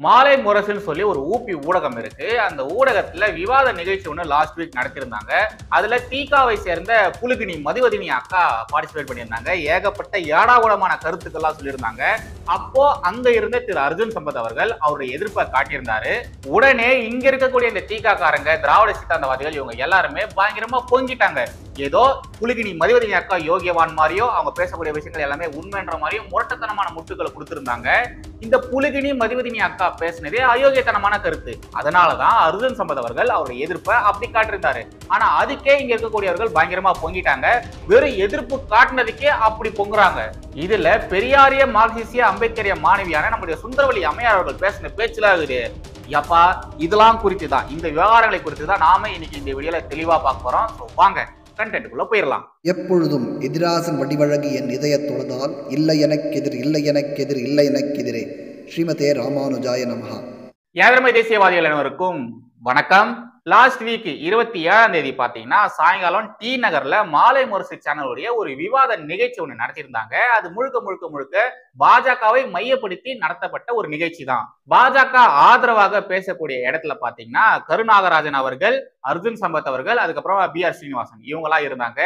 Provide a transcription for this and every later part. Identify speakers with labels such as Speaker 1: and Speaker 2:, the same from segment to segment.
Speaker 1: மாலை முரசுன்னு சொல்லி ஒரு ஊபி ஊடகம் இருக்கு. அந்த ஊடகத்துல விவாத நிகழ்ச்சி ஒண்ணு லாஸ்ட் வீக் நடத்திருந்தாங்க. அதுல தீகாவை சேர்ந்த புலுகினி மதிவதினி அக்கா பார்ட்டிசிபேட் பண்ணியிருந்தாங்க. ஏகப்பட்ட ஏடாகூடமான கருத்துக்கள்லாம் சொல்லியிருந்தாங்க. அப்போ அங்க இருந்த திரு அர்ஜுன் சம்பத் அவர்கள் அவருடைய எதிர்ப்பை காட்டியிருந்தாரு. உடனே இங்க இருக்கக்கூடிய இந்த தீகா காரங்க, திராவிட சித்தாந்தவாதிகள் இவங்க எல்லாருமே பயங்கரமா பொங்கிட்டாங்க. ஏதோ புலுகினி மதிவதினி அக்கா யோகியவான் மாதிரியோ, அவங்க பேசக்கூடிய விஷயங்கள் எல்லாமே உண்மைன்ற மாதிரியும் முரட்டத்தனமான முட்டுக்களை கொடுத்திருந்தாங்க. இந்த புலுகினி மதிவதினி அக்கா பேசினதே அயோக்கியத்தனமான கருத்து. அதனாலதான் அர்ஜுன் சம்பத் அவர்கள் அவருடைய எதிர்ப்பை அப்படி காட்டிருந்தாரு. ஆனா அதுக்கே இங்க இருக்கக்கூடியவர்கள் பயங்கரமா பொங்கிட்டாங்க. வெறும் எதிர்ப்பு காட்டினதுக்கே அப்படி பொங்குறாங்க. இதுல பெரியாரிய மார்க்சிஸ்டிய அம்பேத்கரிய மாணவியான நம்முடைய சுந்தரவல்லி அம்மையார் அவர்கள் பேசின பேச்சுலாம் இருக்குது. யப்பா, இதெல்லாம் குறித்து தான், இந்த விவகாரங்களை குறித்து தான் நாம இன்னைக்கு இந்த வீடியோல தெளிவா பார்க்க போறோம். வாங்க கண்டென்ட்டுக்குள்ள போயிடலாம்.
Speaker 2: எப்பொழுதும் எதிராசன் வடிவழகி என் இதய தொழுதால் இல்லை எனக்கெதிர் இல்லை எனக்கெதிர் இல்லை எனக்கெதிரே ஸ்ரீமதே ராமானுஜாய நமஹா.
Speaker 1: ஏழமை தேசியவாதிகள் அனைவருக்கும் வணக்கம். லாஸ்ட் வீக் 27ஆம் தேதி பாத்தீங்கன்னா சாயங்காலம் டி நகர்ல மாலை முரசு சேனலுடைய ஒரு விவாத நிகழ்ச்சி ஒண்ணு நடத்தியிருந்தாங்க. அது முழுக்க பாஜகவை மையப்படுத்தி நடத்தப்பட்ட ஒரு நிகழ்ச்சி தான். பாஜக ஆதரவாக பேசக்கூடிய இடத்துல பாத்தீங்கன்னா கருநாகராஜன் அவர்கள், அர்ஜுன் சம்பத் அவர்கள், அதுக்கப்புறம் பி.ஆர். ஸ்ரீனிவாசன் இவங்களா இருந்தாங்க.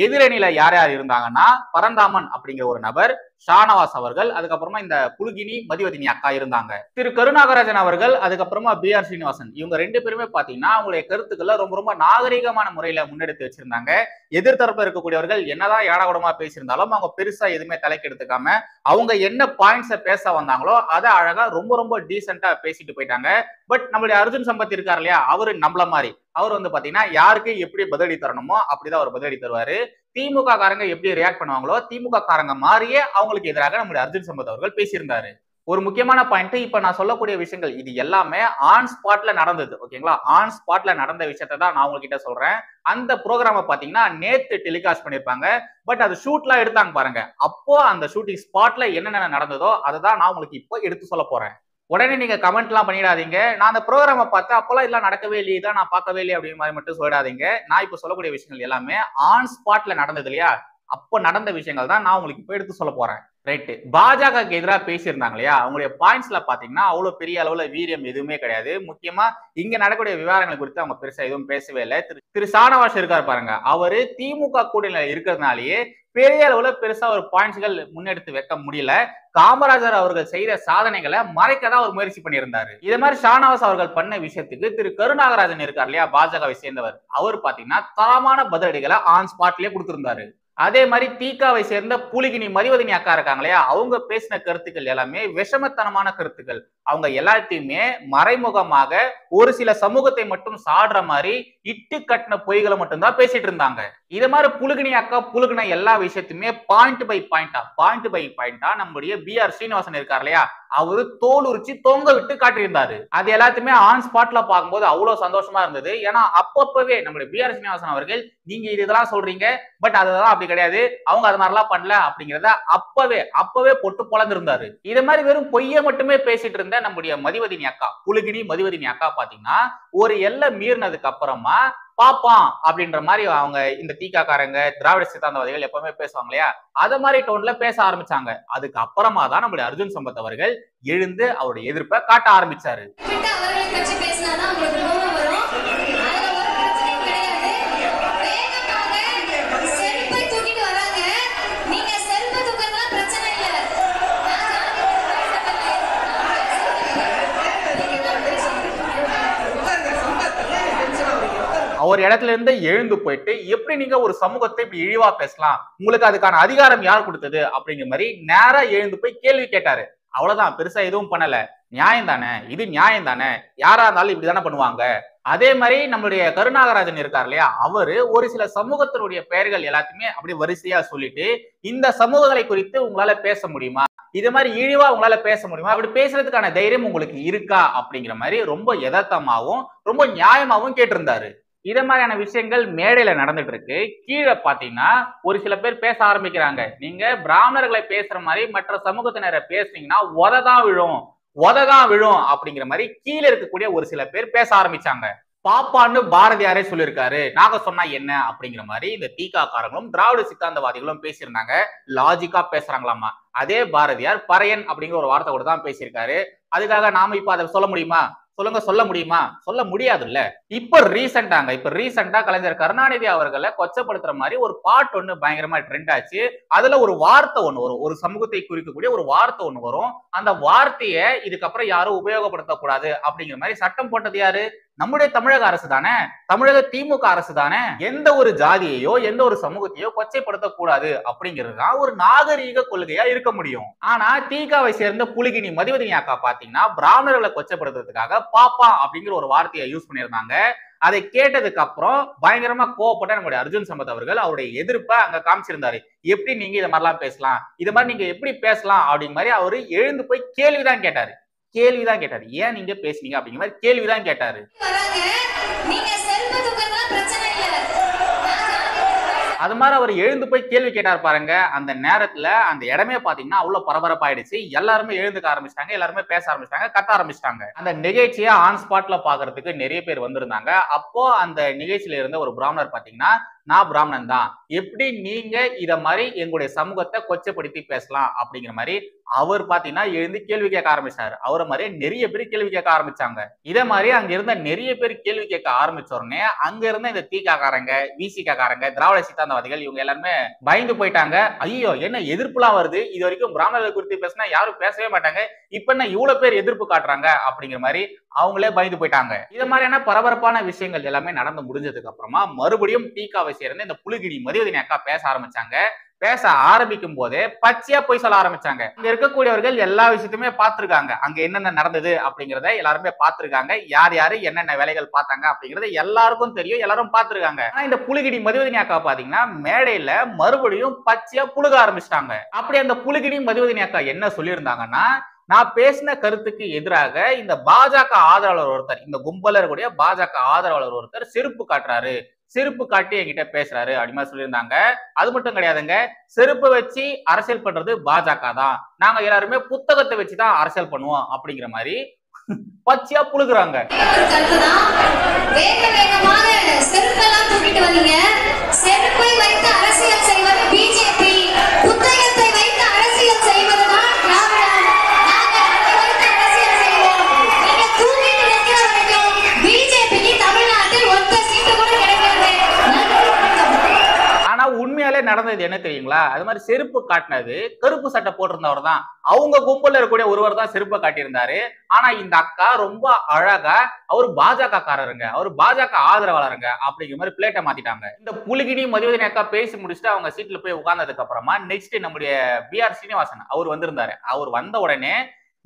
Speaker 1: எதிரணியில யார் யார் இருந்தாங்கன்னா பரந்தாமன் அப்படிங்கிற ஒரு நபர், ஷானவாஸ் அவர்கள், அதுக்கப்புறமா இந்த புலுகினி மதிவதினி அக்கா இருந்தாங்க. திரு கருநாகராஜன் அவர்கள், அதுக்கப்புறமா பி.ஆர். ஸ்ரீனிவாசன் இவங்க ரெண்டு பேருமே பாத்தீங்கன்னா அவங்களுடைய கருத்துக்களை ரொம்ப நாகரிகமான முறையில முன்னெடுத்து வச்சிருந்தாங்க. எதிர்த்தரப்பு இருக்கக்கூடியவர்கள் என்னதான் ஏடாகூடமா பேசியிருந்தாலும் அவங்க பெருசா எதுவுமே தலைக்கு எடுத்துக்காம அவங்க என்ன பாயிண்ட்ஸை பேச வந்தாங்களோ அதை அழகா ரொம்ப டீசென்டா பேசிட்டு போயிட்டாங்க. பட் நம்மளுடைய அர்ஜுன் சம்பத் இருக்காரு இல்லையா, அவரு நம்மள மாதிரி அவர் பாத்தீங்கன்னா யாருக்கு எப்படி பதிலடி தரணுமோ அப்படிதான் அவர் பதிலடி தருவாரு. திமுக காரங்க எப்படி ரியாக்ட் பண்ணுவாங்களோ திமுக காரங்க மாதிரியே அவங்களுக்கு எதிராக நம்முடைய அர்ஜுன் சம்பத் அவர்கள் பேசியிருந்தாரு. ஒரு முக்கியமான பாயிண்ட், இப்ப நான் சொல்லக்கூடிய விஷயங்கள் இது எல்லாமே ஆன் ஸ்பாட்ல நடந்தது. ஓகேங்களா, ஆன் ஸ்பாட்ல நடந்த விஷயத்தை தான் நான் உங்ககிட்ட சொல்றேன். அந்த ப்ரோக்ராம பாத்தீங்கன்னா நேத்து டெலிகாஸ்ட் பண்ணிருப்பாங்க. பட் அது ஷூட்லாம் எடுத்தாங்க பாருங்க. அப்போ அந்த ஷூட்டிங் ஸ்பாட்ல என்னென்ன நடந்ததோ அதை தான் நான் உங்களுக்கு இப்போ எடுத்து சொல்ல போறேன். உடனே நீங்க கமெண்ட் எல்லாம் பண்ணிடாதீங்க, நான் அந்த ப்ரோக்ராம பார்த்தா அப்பெல்லாம் இதெல்லாம் நடக்கவே இல்லையே, இதான் நான் பார்க்கவே இல்லையே அப்படிங்கிற மாதிரி மட்டும் சொல்லிடாதீங்க. நான் இப்ப சொல்லக்கூடிய விஷயங்கள் எல்லாமே ஆன் ஸ்பாட்ல நடந்தது இல்லையா, அப்போ நடந்த விஷயங்கள் தான் நான் உங்களுக்கு இப்போ எடுத்து சொல்ல போறேன். ரைட்டு, பாஜகவுக்கு எதிராக பேசியிருந்தாங்க இல்லையா, அவங்களுடைய பாயிண்ட்ஸ்ல பாத்தீங்கன்னா அவ்வளவு பெரிய அளவுல வீரியம் எதுவுமே கிடையாது. முக்கியமா இங்க நடக்கக்கூடிய விவகாரங்கள் குறித்து அவங்க பெருசா எதுவும் பேசவே இல்லை. திரு ஷானவாஸ் இருக்காரு பாருங்க, அவரு திமுக கூட்டணியில இருக்கிறதுனாலேயே பெரிய அளவுல பெருசா ஒரு பாயிண்ட்ஸ்கள் முன்னெடுத்து வைக்க முடியல. காமராஜர் அவர்கள் செய்த சாதனைகளை மறைக்கதான் ஒரு முயற்சி பண்ணியிருந்தாரு. இதே மாதிரி ஷானவாஸ் அவர்கள் பண்ண விஷயத்துக்கு திரு கருநாகராஜன் இருக்கார் இல்லையா, பாஜகவை சேர்ந்தவர், அவர் பாத்தீங்கன்னா தரமான பதிலடிகளை ஆன் ஸ்பாட்லயே கொடுத்திருந்தாரு. அதே மாதிரி தீகாவை சேர்ந்த புலுகினி மதிவதினி அக்கா இருக்காங்க இல்லையா, அவங்க பேசின கருத்துக்கள் எல்லாமே விஷமத்தனமான கருத்துக்கள். அவங்க எல்லாத்தையுமே மறைமுகமாக ஒரு சில சமூகத்தை மட்டும் சாடுற மாதிரி இட்டு கட்டின பொய்களை மட்டும்தான் பேசிட்டு இருந்தாங்க. இது மாதிரி புலுகினி அக்கா புலுகின எல்லா விஷயத்தையுமே பாயிண்ட் பை பாயிண்டா நம்முடைய பி.ஆர். ஸ்ரீனிவாசன் இருக்கார் இல்லையா, அவரு தோல் உரிச்சு தொங்க விட்டு காட்டியிருந்தாரு. அது எல்லாத்தையுமே ஆன் ஸ்பாட்ல பார்க்கும்போது அவ்வளவு சந்தோஷமா இருந்தது. ஏன்னா அப்பப்பவே நம்முடைய பி.ஆர். ஸ்ரீனிவாசன் அவர்கள் நீங்க இதெல்லாம் சொல்றீங்க, பட் அதுதான் அப்படி கிடையாது, அவங்க அது மாதிரிலாம் பண்ணல அப்படிங்கிறத அப்பவே பொட்டு பொழந்திருந்தாரு. இது மாதிரி வெறும் பொய்ய மட்டுமே பேசிட்டு இருந்த நம்முடைய மதிவதினி அக்கா, புலுகினி மதிவதினி அக்கா பாத்தீங்கன்னா ஒரு எல்லை மீறினதுக்கு அப்புறமா பாப்பான் அப்படின்ற மாதிரி அவங்க இந்த தீகா காரங்க, திராவிட சித்தாந்தவாதிகள் எப்பவுமே பேசுவாங்க இல்லையா, அத மாதிரி டோன்ல பேச ஆரம்பிச்சாங்க. அதுக்கு அப்புறமா தான் நம்முடைய அர்ஜுன் சம்பத் அவர்கள் எழுந்து அவருடைய எதிர்ப்பை காட்ட ஆரம்பிச்சாரு. ஒரு இடத்துல இருந்து எழுந்து போயிட்டு எப்படி நீங்க ஒரு சமூகத்தை இப்படி இழிவா பேசலாம், உங்களுக்கு அதுக்கான அதிகாரம் யார் கொடுத்தது அப்படிங்கிற மாதிரி நேரா எழுந்து போய் கேள்வி கேட்டாரு. அவ்வளவுதான், பெருசா எதுவும் பண்ணல. நியாயம் தானே, இது நியாயம் தானே, யாரா இருந்தாலும் இப்படிதானே பண்ணுவாங்க. அதே மாதிரி நம்மளுடைய கருநாகராஜன் இருக்கார் இல்லையா, அவரு ஒரு சில சமூகத்தினுடைய பெயர்கள் எல்லாத்தையுமே அப்படி வரிசையா சொல்லிட்டு இந்த சமூகங்களை குறித்து உங்களால பேச முடியுமா, இது மாதிரி இழிவா உங்களால பேச முடியுமா, அப்படி பேசுறதுக்கான தைரியம் உங்களுக்கு இருக்கா அப்படிங்கிற மாதிரி ரொம்ப யதார்த்தமாவும் ரொம்ப நியாயமாவும் கேட்டிருந்தாரு. இத மாதிரியான விஷயங்கள் மேடையில நடந்துட்டு இருக்கு. கீழே பாத்தீங்கன்னா ஒரு சில பேர் பேச ஆரம்பிக்கிறாங்க, நீங்க பிராமணர்களை பேசுற மாதிரி மற்ற சமூகத்தினரை பேசுனீங்கன்னா உததான் விழும் அப்படிங்கிற மாதிரி கீழே இருக்கக்கூடிய ஒரு சில பேர் பேச ஆரம்பிச்சாங்க. பாப்பான்னு பாரதியாரே சொல்லியிருக்காரு, நாங்க சொன்னா என்ன அப்படிங்கிற மாதிரி இந்த தீகா காரங்களும் திராவிட சித்தாந்தவாதிகளும் பேசியிருந்தாங்க. லாஜிக்கா பேசுறாங்களாமா. அதே பாரதியார் பறையன் அப்படிங்கிற ஒரு வார்த்தை கூட தான் பேசியிருக்காரு. அதுக்காக நாம இப்ப அதை சொல்ல முடியுமா? சொல்லுங்க, சொல்ல முடியுமா? சொல்ல முடியாதுல்ல. இப்ப ரீசெண்டா கலைஞர் கருணாநிதி அவர்களை கொச்சப்படுத்துற மாதிரி ஒரு பாட்டு ஒண்ணு பயங்கரமா ட்ரெண்ட் ஆச்சு. அதுல ஒரு வார்த்தை ஒண்ணு வரும், ஒரு சமூகத்தை குறிக்கக்கூடிய ஒரு வார்த்தை ஒண்ணு வரும். அந்த வார்த்தையை இதுக்கப்புறம் யாரும் உபயோகப்படுத்தக்கூடாது அப்படிங்கிற மாதிரி சட்டம் போட்டது யாரு? நம்முடைய தமிழக அரசு தானே, தமிழக திமுக அரசு தானே. எந்த ஒரு ஜாதியையோ எந்த ஒரு சமூகத்தையோ கொச்சைப்படுத்தக் கூடாது அப்படிங்கிறது தான் ஒரு நாகரீக கொள்கையா இருக்க முடியும். ஆனா தீகாவை சேர்ந்த புலிகினி மதிவதனி அக்கா பாத்தீங்கன்னா பிராமணர்களை கொச்சைப்படுத்துறதுக்காக பாப்பா அப்படிங்கிற ஒரு வார்த்தையை யூஸ் பண்ணியிருந்தாங்க. அதை கேட்டதுக்கு அப்புறம் பயங்கரமா கோவப்பட்ட நம்முடைய அர்ஜுன் சம்பத் அவர்கள் அவருடைய எதிர்ப்பை அங்க காமிச்சிருந்தாரு. எப்படி நீங்க இதை மாதிரிலாம் பேசலாம், இது மாதிரி நீங்க எப்படி பேசலாம் அப்படிங்கிற மாதிரி அவரு எழுந்து போய் கேள்விதான் கேட்டாரு. ஏன் நீங்க பேசுனீங்க அப்படிங்கிற மாதிரி கேள்விதான் கேட்டாரு. அது மாதிரி அவர் எழுந்து போய் கேள்வி கேட்டார் பாருங்க. அந்த நேரத்துல அந்த இடமே பாத்தீங்கன்னா அவ்வளவு பரபரப்பாயிடுச்சு. எல்லாருமே எழுந்துக்க ஆரம்பிச்சிட்டாங்க, எல்லாருமே பேச ஆரம்பிச்சிட்டாங்க, கத்த ஆரம்பிச்சிட்டாங்க. அந்த நிகழ்ச்சியை ஆன் ஸ்பாட்ல பாக்குறதுக்கு நிறைய பேர் வந்திருந்தாங்க. அப்போ அந்த நிகழ்ச்சியில இருந்த ஒரு பிராமணர் பாத்தீங்கன்னா, நான் பிராமணன் தான், எப்படி நீங்க இத மாதிரி எங்களுடைய சமூகத்தை கொச்சப்படுத்தி பேசலாம் அப்படிங்கிற மாதிரி அவர் பாத்தீங்கன்னா எழுந்து கேள்வி கேட்க ஆரம்பிச்சாரு. அவரை மாதிரி நிறைய பேர் கேள்வி கேட்க ஆரம்பிச்சாங்க. இதே மாதிரி அங்க இருந்த நிறைய பேர் கேள்வி கேட்க ஆரம்பிச்ச உடனே அங்க இருந்த இந்த தீகாக்காரங்க, விசிகாரங்க, திராவிட சித்தாந்தவாதிகள் இவங்க எல்லாருமே பயந்து போயிட்டாங்க. ஐயோ, என்ன எதிர்ப்புலாம் வருது, இது வரைக்கும் பிராமணர்கள் குறித்து பேசினா யாரும் பேசவே மாட்டாங்க, இப்ப என்ன இவ்வளவு பேர் எதிர்ப்பு காட்டுறாங்க அப்படிங்கிற மாதிரி அவங்களே பயந்து போயிட்டாங்க. இது மாதிரியான பரபரப்பான விஷயங்கள் எல்லாமே நடந்து முடிஞ்சதுக்கு அப்புறமா மறுபடியும் தீகாவை சேர்ந்து இந்த புலிகினி மதிவதனி அக்கா பேச ஆரம்பிச்சாங்க. பேச ஆரம்பிக்கும் போதே பச்சையா போய் சொல்ல ஆரம்பிச்சாங்க. இங்க இருக்கக்கூடியவர்கள் எல்லா விஷயத்தையுமே பார்த்திருக்காங்க. அங்க என்னென்ன நடந்தது அப்படிங்கறத எல்லாருமே பார்த்திருக்காங்க. யார் யாரு என்னென்ன வேலைகள் பார்த்தாங்க அப்படிங்கறது எல்லாருக்கும் தெரியும், எல்லாரும் பார்த்திருக்காங்க. ஆனா இந்த புலிகினி மதிவதனி அக்கா பாத்தீங்கன்னா மேடையில மறுபடியும் பச்சையா புழுக ஆரம்பிச்சிட்டாங்க. அப்படி அந்த புலிகினி மதிவதனி அக்கா என்ன சொல்லியிருந்தாங்கன்னா, நான் பேசின கருத்துக்கு எதிராக இந்த பாஜக ஆதரவாளர் ஒருத்தர், இந்த கும்பல இருக்கக்கூடிய பாஜக ஆதரவாளர் ஒருத்தர் செருப்பு காட்டுறாரு, செருப்பு காட்டி என்கிட்ட பேசுறாரு அப்படிமா சொல்லியிருந்தாங்க. அது மட்டும் கிடையாதுங்க, செருப்பு வச்சு அரசியல் பண்றது பாஜக தான், நாங்க எல்லாருமே புத்தகத்தை வச்சுதான் அரசியல் பண்ணுவோம் அப்படிங்கிற மாதிரி பச்சையா புழுகுறாங்க. செருப்பை வைத்து அரசியல் செய்வது பிஜேபி, புத்தகத்தை வைத்து அரசியல் செய்வது உண்மையாலே நடந்தது என்ன தெரியுங்களா? அது மாதிரி செருப்பு காட்டினது கருப்பு சட்டை போட்டிருந்தவர் தான், அவங்க கும்பல இருக்கக்கூடிய ஒருவர் தான் செருப்பை காட்டியிருந்தாரு. ஆனா இந்த அக்கா ரொம்ப அழகா அவர் பாஜக காரருங்க, அவர் பாஜக ஆதரவாளருங்க அப்படிங்கிற மாதிரி பிளேட்டை மாத்திட்டாங்க. இந்த புலிகினி மதிவதனி அக்கா பேசி முடிச்சுட்டு அவங்க சீட்ல போய் உட்கார்ந்ததுக்கு அப்புறமா நெக்ஸ்ட் நம்முடைய BR ஸ்ரீனிவாசன் அவர் வந்திருந்தாரு. அவர் வந்த உடனே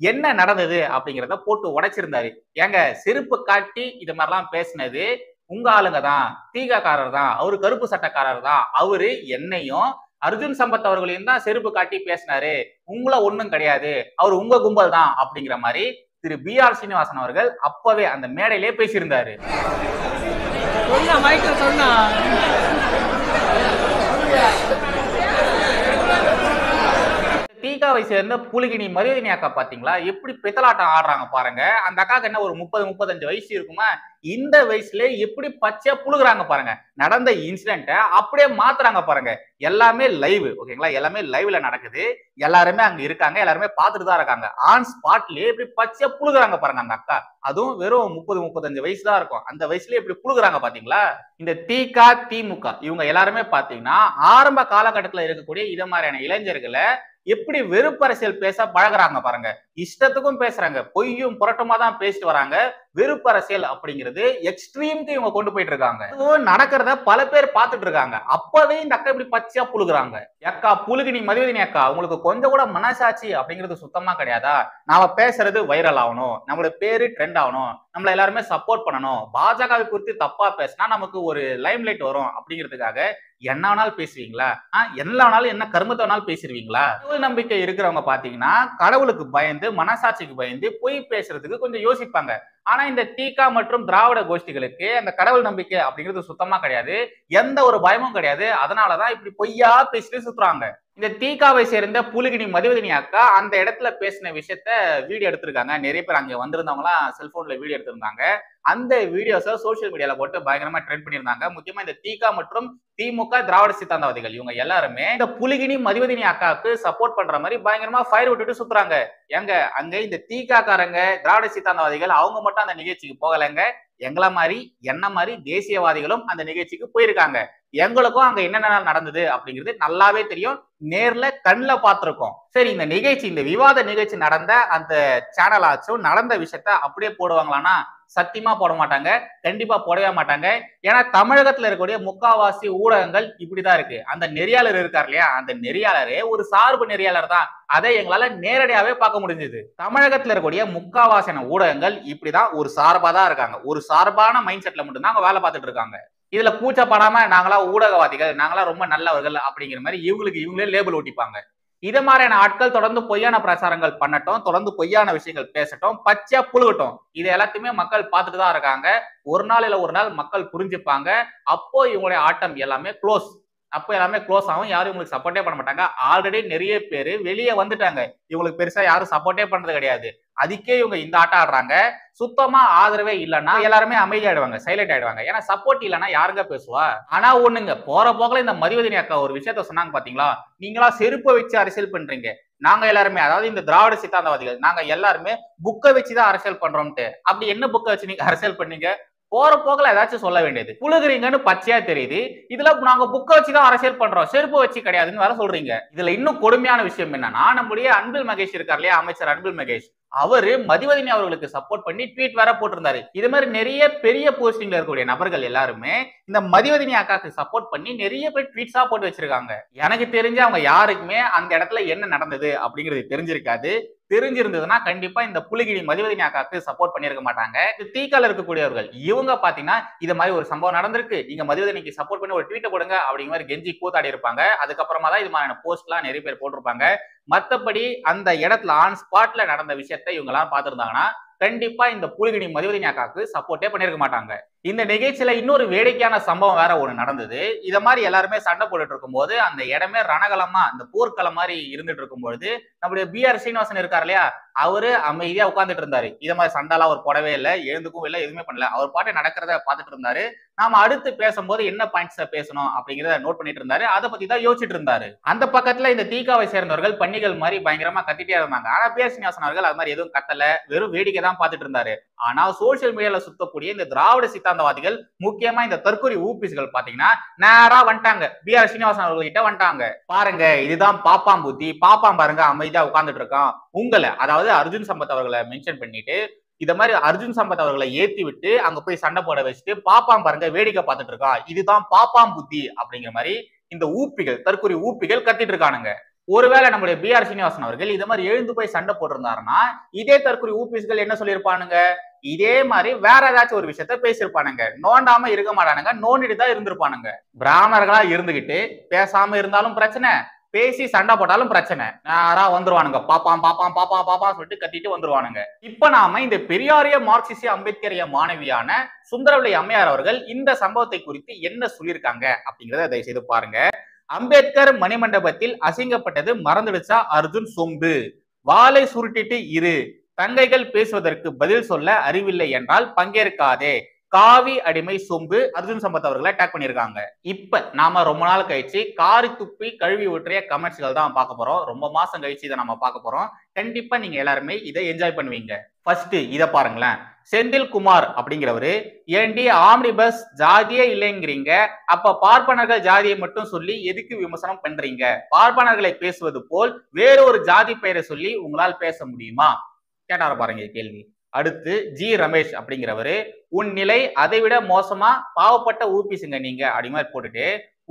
Speaker 1: என்ன நடந்தது அப்படிங்கிறத போட்டு உடைச்சிருந்தாரு. ஏங்க, செருப்பு காட்டி இது மாதிரிலாம் பேசினது உங்க ஆளுங்க தான், தீகாக்காரர் தான், அவரு கருப்பு சட்டக்காரர் தான், அவரு என்னையும் அர்ஜுன் சம்பத் அவர்களையும் தான் செருப்பு காட்டி பேசினாரு, உங்களை ஒண்ணும் கிடையாது, அவர் உங்க கும்பல் தான் அப்படிங்கிற மாதிரி திரு BR ஸ்ரீனிவாசன் அவர்கள் அப்பவே அந்த மேடையிலே பேசியிருந்தாரு. தீகாவை சேர்ந்த புலிகினி மதிவதனி அக்கா பாத்தீங்களா எப்படி பித்தலாட்டம் ஆடுறாங்க பாருங்க. அந்த அக்காக்கு என்ன ஒரு 30-35 வயசு இருக்குமா, இந்த வயசுல எப்படி பச்சையா புழுகுறாங்க பாருங்க. நடந்த இன்சிடென்ட்டை அப்படியே மாத்துறாங்க பாருங்க. எல்லாமே லைவ், ஓகேங்களா, எல்லாமே லைவ்ல நடக்குது, எல்லாருமே அங்க இருக்காங்க, எல்லாருமே பார்த்துட்டு தான் இருக்காங்க. ஆன் ஸ்பாட்லயே இப்படி பச்சையா புழுகுறாங்க பாருங்க அந்த அக்கா. அதுவும் வெறும் 30-35 வயசு தான் இருக்கும், அந்த வயசுலயே இப்படி புழுகுறாங்க பாத்தீங்களா. இந்த தீகா திமுக இவங்க எல்லாருமே பாத்தீங்கன்னா ஆரம்ப காலகட்டத்துல இருக்கக்கூடிய இத மாதிரியான இளைஞர்களை எப்படி வெறுப்பரசியல் பேச பழகுறாங்க பாருங்க. இஷ்டத்துக்கும் பேசுறாங்க, பொய்யும் புரட்டமா தான் பேசிட்டு வராங்க. வெறுப்பரசியல் அப்படிங்கிறது எக்ஸ்ட்ரீம்க்கு இவங்க கொண்டு போயிட்டு இருக்காங்க. நடக்கிறத பல பேர் பார்த்துட்டு இருக்காங்க. அப்பவே இந்த அக்கா இப்படி பச்சையா புழுகுறாங்க. அக்கா புலிகினி மதிவதனி அக்கா, உங்களுக்கு கொஞ்சம் கூட மனசாட்சி அப்படிங்கிறது சுத்தமா கிடையாதா? நாம பேசுறது வைரல் ஆகணும், நம்மளோட பேரு ட்ரெண்ட் ஆகணும், நம்மள எல்லாருமே சப்போர்ட் பண்ணணும், பாஜகவை குறித்து தப்பா பேசினா நமக்கு ஒரு லைம் லைட் வரும் அப்படிங்கிறதுக்காக என்ன வேணாலும் பேசுவீங்களா? என்ன வேணாலும் என்ன கருமத்தை வேணாலும் பேசிடுவீங்களா? கடவுள் நம்பிக்கை இருக்கிறவங்க பாத்தீங்கன்னா கடவுளுக்கு பயந்து, மனசாட்சிக்கு பயந்து பொய் பேசுறதுக்கு கொஞ்சம் யோசிப்பாங்க. ஆனா இந்த தீகா மற்றும் திராவிட கோஷ்டிகளுக்கு அந்த கடவுள் நம்பிக்கை அப்படிங்கிறது சுத்தமா கிடையாது, எந்த ஒரு பயமும் கிடையாது. அதனாலதான் இப்படி பொய்யா பேசிட்டு சுத்துறாங்க. இந்த தீகாவை சேர்ந்த புலிகினி மதுவதினி அக்கா அந்த இடத்துல பேசின விஷயத்த வீடியோ எடுத்திருக்காங்க. நிறைய பேர் அங்க வந்திருந்தவங்களாம் செல்போன்ல வீடியோ எடுத்திருந்தாங்க. அந்த வீடியோஸை சோசியல் மீடியால போட்டு பயங்கரமா ட்ரெண்ட் பண்ணியிருந்தாங்க. முக்கியமா இந்த தீகா மற்றும் திமுக திராவிட சித்தாந்தவாதிகள் இவங்க எல்லாருமே இந்த புலிகினி மதுவதினி அக்காவுக்கு சப்போர்ட் பண்ற மாதிரி பயங்கரமா ஃபயர் விட்டுட்டு சுத்துறாங்க. ஏங்க அங்க இந்த தீகா காரங்க திராவிட சித்தாந்தவாதிகள் அவங்க மட்டும் அந்த நிகழ்ச்சிக்கு போகலைங்க. எங்களை மாதிரி என்ன மாதிரி தேசியவாதிகளும் அந்த நிகழ்ச்சிக்கு போயிருக்காங்க. எங்களுக்கும் அங்க என்னென்ன நடந்தது அப்படிங்கிறது நல்லாவே தெரியும். நேர்ல கண்ணுல பார்த்திருக்கோம். சரி, இந்த நிகழ்ச்சி இந்த விவாத நிகழ்ச்சி நடந்த அந்த சேனல் ஆச்சும் நடந்த விஷயத்த அப்படியே போடுவாங்களான்னா சத்தியமா போட மாட்டாங்க. கண்டிப்பா போடவே மாட்டாங்க. ஏன்னா தமிழகத்துல இருக்கக்கூடிய முக்காவாசி ஊடகங்கள் இப்படிதான் இருக்கு. அந்த நெறியாளர் இருக்கார் இல்லையா, அந்த நெறியாளரே ஒரு சார்பு நெறியாளர் தான். அதை எங்களால நேரடியாவே பார்க்க முடிஞ்சது. தமிழகத்துல இருக்கக்கூடிய முக்காவாசியான ஊடகங்கள் இப்படிதான் ஒரு சார்பா தான் இருக்காங்க. ஒரு சார்பான மைண்ட் செட்ல மட்டும்தான் அவங்க வேலை பார்த்துட்டு இருக்காங்க. இதுல கூச்சப்படாம நாங்களா ஊடகவாதிகள், நாங்களா ரொம்ப நல்லவர்கள் அப்படிங்கிற மாதிரி இவங்களே லேபிள் ஒட்டிப்பாங்க. இத மாதிரியான ஆட்கள் தொடர்ந்து பொய்யான பிரச்சாரங்கள் பண்ணட்டும், தொடர்ந்து பொய்யான விஷயங்கள் பேசட்டும், பச்சையா புழுகட்டும். இது எல்லாத்தையுமே மக்கள் பார்த்துட்டு தான் இருக்காங்க. ஒரு நாள் இல்ல ஒரு நாள் மக்கள் புரிஞ்சுப்பாங்க. அப்போ இவங்களுடைய ஆட்டம் எல்லாமே க்ளோஸ். அப்போ எல்லாமே க்ளோஸ் ஆகும். யாரும் இவங்களுக்கு சப்போர்ட்டே பண்ண மாட்டாங்க. ஆல்ரெடி நிறைய பேர் வெளியே வந்துட்டாங்க. இவங்களுக்கு பெருசா யாரும் சப்போர்ட்டே பண்றது கிடையாது. அதுக்கே இவங்க இந்த ஆட்டம் ஆடுறாங்க. சுத்தமா ஆதரவே இல்லைன்னா எல்லாருமே அமைதியாயிடுவாங்க, சைலண்ட் ஆயிடுவாங்க. ஏன்னா சப்போர்ட் இல்லைன்னா யாருங்க பேசுவா? ஆனா ஒண்ணுங்க, போற போகல இந்த மதிவதனி அக்கா ஒரு விஷயத்த சொன்னாங்க பாத்தீங்களா, நீங்களா செருப்பை வச்சு அரசியல் பண்றீங்க, நாங்க எல்லாருமே, அதாவது இந்த திராவிட சித்தாந்தவாதிகள் நாங்க எல்லாருமே புக்கை வச்சுதான் அரசியல் பண்றோம்ட்டு. அப்படி என்ன புக்கை வச்சு நீங்க அரசியல் பண்ணீங்க? போற போகல ஏதாச்சும் சொல்ல வேண்டியது. புழுகுறீங்கன்னு பச்சையா தெரியுது. இதுல நாங்க புக்க வச்சுதான் அரசியல் பண்றோம், செருப்பு வச்சு கிடையாதுன்னு வேற சொல்றீங்க. இதுல இன்னும் கொடுமையான விஷயம் என்னன்னா, நம்முடைய அன்பில் மகேஷ் இருக்கார் இல்லையா, அமைச்சர் அன்பில் மகேஷ், அவரு மதிவதனி அவர்களுக்கு சப்போர்ட் பண்ணி ட்வீட் வேற போட்டிருந்தாரு. இது மாதிரி நிறைய பெரிய போஸ்டிங்ல இருக்கக்கூடிய நபர்கள் எல்லாருமே இந்த மதிவதனி அக்காக்கு சப்போர்ட் பண்ணி நிறைய பேர் ட்வீட்ஸா போட்டு வச்சிருக்காங்க. எனக்கு தெரிஞ்சு அவங்க யாருக்குமே அந்த இடத்துல என்ன நடந்தது அப்படிங்கிறது தெரிஞ்சிருக்காது. தெரிஞ்சிருந்ததுன்னா கண்டிப்பா இந்த புலிகிரி மதிவதனி அக்காக்கு சப்போர்ட் பண்ணிருக்க மாட்டாங்க. இந்த தீக்கால இருக்கக்கூடியவர்கள் இவங்க பாத்தீங்கன்னா இது மாதிரி ஒரு சம்பவம் நடந்திருக்கு, நீங்க மதிவதனிக்கு சப்போர்ட் பண்ணி ஒரு ட்வீட் போடுங்க அப்படிங்கிற மாதிரி கெஞ்சி கூத்தாடி இருப்பாங்க. அதுக்கப்புறமா தான் இது மாதிரியான போஸ்ட் எல்லாம் நிறைய பேர் போட்டிருப்பாங்க. மத்தபடி அந்த இடத்துல ஆன் ஸ்பாட்ல நடந்த விஷயத்தை இவங்க எல்லாம் பாத்துருந்தாங்கன்னா கண்டிப்பா இந்த புலிகினி மதிவதனி அக்காக்கு சப்போர்ட்டே பண்ணிருக்க மாட்டாங்க. இந்த நிகழ்ச்சியில இன்னொரு வேடிக்கையான சம்பவம் வேற ஒண்ணு நடந்தது. இத மாதிரி எல்லாருமே சண்டை போட்டுட்டு இருக்கும்போது அந்த இடமே ரணகலமா இந்த போர்க்களம் மாதிரி இருந்துட்டு இருக்கும்போது நம்முடைய B.R. ஸ்ரீனிவாசன் இருக்காரு இல்லையா, அவரு அமைதியா உட்கார்ந்துட்டு இருந்தாரு. இத மாதிரி சண்டைலாம் அவர் போடவே இல்லை, எழுந்துக்கும் இல்லை, எதுவுமே பண்ணல. அவர் பாட்டு நடக்கிறத பார்த்துட்டு இருந்தாரு. நாம அடுத்து பேசும்போது என்ன பாயிண்ட்ஸ் பேசணும் அப்படிங்கிறத நோட் பண்ணிட்டு இருந்தாரு. அதை பத்தி தான் யோசிச்சுட்டு இருந்தாரு. அந்த பக்கத்துல இந்த தீகாவை சேர்ந்தவர்கள் பன்னிகள் மாதிரி பயங்கரமா கத்திட்டே இருந்தாங்க. ஆனா B.R. ஸ்ரீனிவாசன் அவர்கள் அது மாதிரி எதுவும் கத்தல, வெறும் வேடிக்கை தான் பார்த்துட்டு இருந்தாரு. ஆனா சோசியல் மீடியால சுத்தக்கூடிய இந்த திராவிட சித்தாந்தவாதிகள், முக்கியமா இந்த தற்கொலை ஊபிஸ்கள் பாத்தீங்கன்னா நேரா வந்துட்டாங்க, B.R. ஸ்ரீனிவாசன் அவர்கள் கிட்ட வந்துட்டாங்க. பாருங்க, இதுதான் பாப்பாம் புத்தி, பாப்பாம் பாருங்க அமைதியா உட்கார்ந்துட்டு இருக்கான். உங்களை, அதாவது அர்ஜுன் சம்பத் அவர்களை மென்ஷன் பண்ணிட்டு இத மாதிரி அர்ஜுன் சம்பத் அவர்களை ஏத்தி விட்டு அங்க போய் சண்டை போட வச்சுட்டு பாப்பாம் பாருங்க வேடிக்கை பார்த்துட்டு இருக்கான், இதுதான் பாப்பாம் புத்தி அப்படிங்கிற மாதிரி இந்த ஊப்பிகள், தற்கொலை ஊப்பிகள் கத்திட்டு இருக்கானுங்க. ஒருவேளை நம்முடைய B.R. ஸ்ரீனிவாசன் அவர்கள் இத மாதிரி எழுந்து போய் சண்டை போட்டிருந்தாருன்னா இதே தற்கொலை ஊபிஸ்கள் என்ன சொல்லியிருப்பானுங்க, இதே மாதிரி வேற ஏதாச்சும் ஒரு விஷயத்த பேசியிருப்பானுங்க. நோண்டாம இருக்க மாட்டானுங்க, நோண்டிட்டு தான் இருந்திருப்பானுங்க. பிராமணர்களா இருந்துகிட்டு பேசாம இருந்தாலும் பிரச்சனை, பேசி சண்டை போட்டாலும் பிரச்சனை. நேரா வந்துருவானுங்க, பாப்பாம் பாப்பாம் பாப்பாம் பாப்பா சொல்லிட்டு கத்திட்டு வந்துருவானுங்க. இப்ப நாம இந்த பெரியாரிய மார்க்சிஸ்ட் அம்பேத்கரிய மாணவியான சுந்தரவல்லி அம்மையார் அவர்கள் இந்த சம்பவத்தை குறித்து என்ன சொல்லியிருக்காங்க அப்படிங்கறத தயவு செய்து பாருங்க. அம்பேத்கர் மணிமண்டபத்தில் அசிங்கப்பட்டது மறந்துடுச்சா அர்ஜுன் சொம்பு, வாளை சுருட்டிட்டு இரு, தங்கைகள் பேசுவதற்கு பதில் சொல்ல அறிவில்லை என்றால் பங்கேற்காதே, காவி அடிமை சொம்பு, அர்ஜுன் சம்பத் அவர்களை அட்டாக் பண்ணிருக்காங்க. இப்ப நாம ரொம்ப நாள் கழிச்சு காரி துப்பி கழுவி ஊற்றிய கமெண்ட்ஸ்கள் தான் பார்க்க போறோம். ரொம்ப மாசம் கழிச்சு இதை நம்ம பார்க்க போறோம். கண்டிப்பா நீங்க எல்லாருமே இதை என்ஜாய் பண்ணுவீங்க. ஃபர்ஸ்ட் இத பாருங்களேன். செந்தில் குமார் அப்படிங்கிறவரு, ஏண்டி ஆம்னி பஸ் ஜாதியே இல்லைங்கிறீங்க, அப்ப பார்ப்பனர்கள் ஜாதியை மட்டும் சொல்லி எதுக்கு விமர்சனம் பண்றீங்க? பார்ப்பனர்களை பேசுவது போல் வேறொரு ஜாதி பெயரை சொல்லி உங்களால் பேச முடியுமா? கேட்டார பாருங்க கேள்வி. அடுத்து G. ரமேஷ் அப்படிங்கிறவரு, உன் நிலை அதை விட மோசமா, பாவப்பட்ட ஊபிசுங்க நீங்க அப்படி மாதிரி போட்டுட்டு,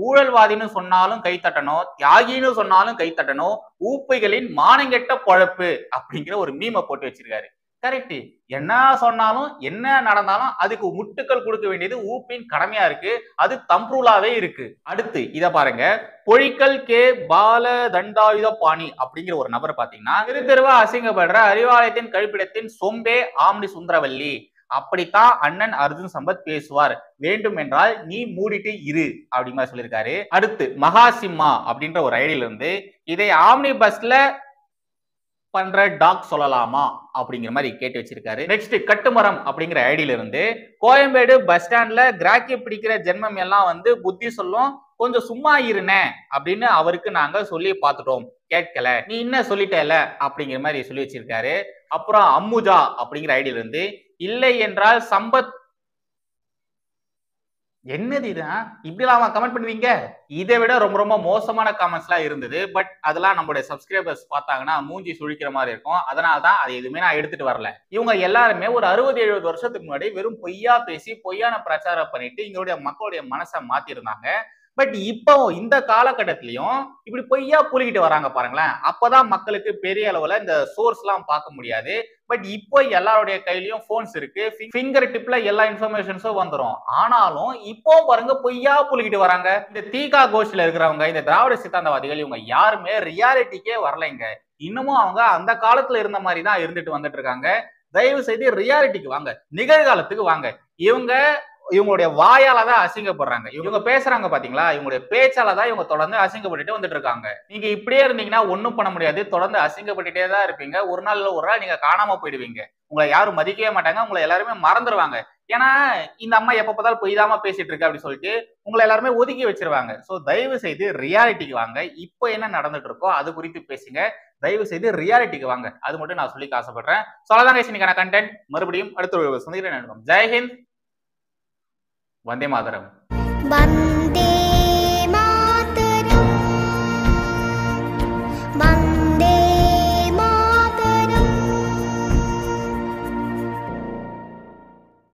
Speaker 1: ஊழல்வாதின்னு சொன்னாலும் கை தட்டணும், தியாகின்னு சொன்னாலும் கை தட்டணும், ஊப்பைகளின் மானங்கெட்ட பொழப்பு அப்படிங்கிற ஒரு மீமை போட்டு வச்சிருக்காரு. கரெக்ட், என்ன சொன்னாலும் என்ன நடந்தாலும் அதுக்கு முட்டுக்கள் கொடுக்க வேண்டியது ஊப்பின் கடமையா இருக்கு. அது தம்ப்ரூலாவே இருக்கு. அடுத்து இத பாருங்க. பொழிக்கல் கே பால தண்டாயுத பாணி அப்படிங்கிற ஒரு நபர் பாத்தீங்கன்னா, தெரு தெருவா அசிங்கப்படுற அறிவாலயத்தின் கழிப்பிடத்தின் சொம்பே ஆம்னி சுந்தரவல்லி, அப்படித்தான் அண்ணன் அர்ஜுன் சம்பத் பேசுவார், வேண்டும் என்றால் நீ மூடிட்டு இரு அப்படி மாதிரி சொல்லியிருக்காரு. அடுத்து மகாசிம்மா அப்படின்ற ஒரு ஐடியில இருந்து இதை ஆம்னி பஸ்ல பண்ற டாக் சொல்லலாமா அப்படிங்கிற மாதிரி கேட்டு வச்சிருக்காரு. நெக்ஸ்ட் கட்டுமரம் அப்படிங்கிற ஐடியில இருந்து கோயம்பேடு பஸ் ஸ்டாண்ட்ல கிராக்கி பிடிக்கிற ஜென்மம் எல்லாம் வந்து புத்தி சொல்லும், கொஞ்சம் சும்மா இருனே அப்படின்னு அவருக்கு நாங்க சொல்லி பார்த்துட்டோம், கேட்கல, நீ என்ன சொல்லிட்டல அப்படிங்கிற மாதிரி சொல்லி வச்சிருக்காரு. அப்புறம் அம்முஜா அப்படிங்கிற ஐடியில இருந்து இல்லை என்றால் சம்பத் என்னது இது இப்படிலாம் கமெண்ட் பண்ணுவீங்க. இதை விட ரொம்ப ரொம்ப மோசமான கமெண்ட்ஸ் எல்லாம் இருந்தது. பட் அதெல்லாம் நம்மளுடைய சப்ஸ்கிரைபர்ஸ் பார்த்தாங்கன்னா மூஞ்சி சுழிக்கிற மாதிரி இருக்கும். அதனாலதான் அதை எதுவுமே நான் எடுத்துட்டு வரல. இவங்க எல்லாருமே ஒரு 60-70 வருஷத்துக்கு முன்னாடி வெறும் பொய்யா பேசி பொய்யான பிரச்சாரம் பண்ணிட்டு இங்களுடைய மக்களுடைய மனசை மாத்திருந்தாங்க. பட் இப்போ இந்த காலகட்டத்திலையும் இப்படி பொய்யா புலிக்கிட்டு வராங்க பாருங்களேன். அப்பதான் மக்களுக்கு பெரிய அளவுல இந்த சோர்ஸ் எல்லாம் பார்க்க முடியாது. பட் இப்போ எல்லாருடைய கையிலயும் போன்ஸ் இருக்கு, ஃபிங்கர் டிப்ல எல்லா இன்ஃபர்மேஷன்ஸும் வந்துடும். ஆனாலும் இப்போ பாருங்க பொய்யா புலிக்கிட்டு வராங்க. இந்த தீகா கோஷ்டில இருக்கிறவங்க, இந்த திராவிட சித்தாந்தவாதிகள், இவங்க யாருமே ரியாலிட்டிக்கே வரலைங்க. இன்னமும் அவங்க அந்த காலத்துல இருந்த மாதிரி தான் இருந்துட்டு வந்துட்டு இருக்காங்க. தயவு செய்து ரியாலிட்டிக்கு வாங்க, நிகழ்காலத்துக்கு வாங்க. இவங்களுடைய வாயால தான் அசிங்கப்படுறாங்க. இவங்க பேசுறாங்க பாத்தீங்களா, இவங்களுடைய பேச்சால தான் இவங்க தொடர்ந்து அசிங்கப்பட்டுட்டு வந்துட்டு இருக்காங்க. நீங்க இப்படியே இருந்தீங்கன்னா ஒண்ணும் பண்ண முடியாது, தொடர்ந்து அசிங்கப்பட்டுட்டே தான் இருப்பீங்க. ஒரு நாள் நீங்க காணாம போயிடுவீங்க. உங்களை யாரும் மதிக்கவே மாட்டாங்க, உங்களை எல்லாருமே மறந்துடுவாங்க. ஏன்னா இந்த அம்மா எப்ப பார்த்தாலும் பொய்தாம பேசிட்டு இருக்கு அப்படின்னு சொல்லிட்டு உங்களை எல்லாருமே ஒதுக்கி வச்சிருவாங்க. சோ தயவு செய்து ரியாலிட்டிக்கு வாங்க. இப்போ என்ன நடந்துட்டு இருக்கோ அது குறித்து பேசுங்க. தயவு செய்து ரியாலிட்டிக்கு வாங்க. அது மட்டும் நான் சொல்லிக்க ஆசைப்படுறேன். சொல்லதான் இன்னைக்கான கண்டென்ட். மறுபடியும் அடுத்த ஒரு சந்திக்கிறேன். ஜெய்ஹிந்த், வந்தே மாதரம்.